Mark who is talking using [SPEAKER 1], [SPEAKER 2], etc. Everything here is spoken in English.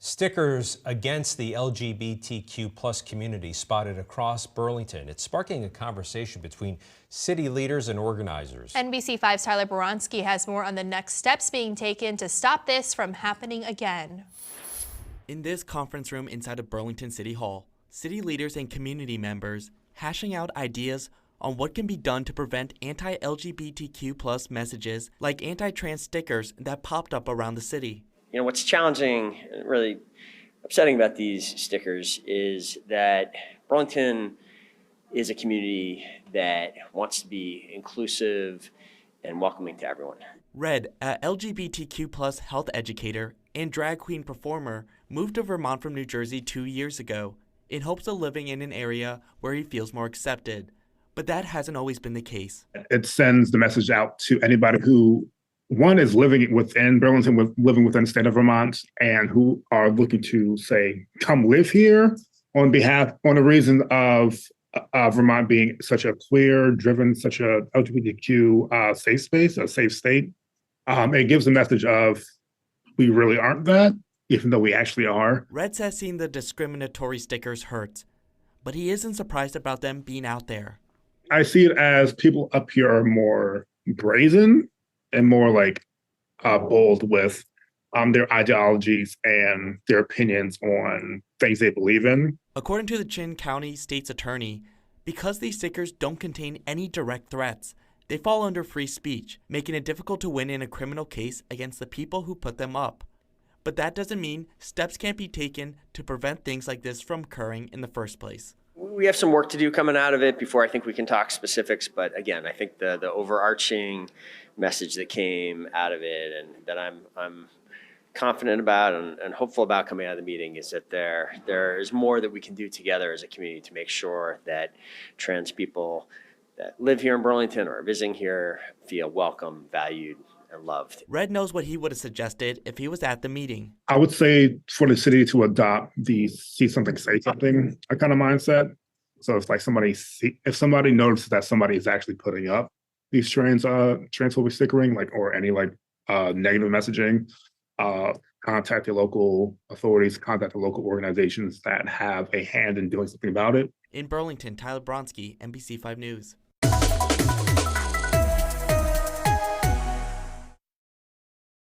[SPEAKER 1] Stickers against the LGBTQ plus community spotted across Burlington. It's sparking a conversation between city leaders and organizers.
[SPEAKER 2] NBC5's Tyler Boronsky has more on the next steps being taken to stop this from happening again.
[SPEAKER 3] In this conference room inside of Burlington City Hall, city leaders and community members hashing out ideas on what can be done to prevent anti-LGBTQ plus messages like anti-trans stickers that popped up around the city.
[SPEAKER 4] You know, what's challenging and really upsetting about these stickers is that Burlington is a community that wants to be inclusive and welcoming to everyone.
[SPEAKER 3] Red, a LGBTQ plus health educator and drag queen performer, moved to Vermont from New Jersey 2 years ago in hopes of living in an area where he feels more accepted. But that hasn't always been the case.
[SPEAKER 5] It sends the message out to anybody who, one, is living within Burlington, living within the state of Vermont, and who are looking to, say, come live here on the reason of Vermont being such a queer, driven, such a LGBTQ safe space, a safe state. It gives a message of we really aren't that, even though we actually are.
[SPEAKER 3] Red says seeing the discriminatory stickers hurts, but he isn't surprised about them being out there.
[SPEAKER 5] I see it as people up here are more brazen and more like bold with their ideologies and their opinions on things they believe in.
[SPEAKER 3] According to the Chin County State's attorney, because these stickers don't contain any direct threats, they fall under free speech, making it difficult to win in a criminal case against the people who put them up. But that doesn't mean steps can't be taken to prevent things like this from occurring in the first place.
[SPEAKER 4] We have some work to do coming out of it before I think we can talk specifics. But again, I think the overarching message that came out of it and that I'm confident about and hopeful about coming out of the meeting is that there is more that we can do together as a community to make sure that trans people that live here in Burlington or are visiting here feel welcome, valued, and loved.
[SPEAKER 3] Red knows what he would have suggested if he was at the meeting.
[SPEAKER 5] I would say for the city to adopt the see something, say something kind of mindset. So it's like if somebody notices that somebody is actually putting up these transphobic stickering, or any negative messaging, contact your local authorities, contact the local organizations that have a hand in doing something about it.
[SPEAKER 3] In Burlington, Tyler Bronsky, NBC5 News.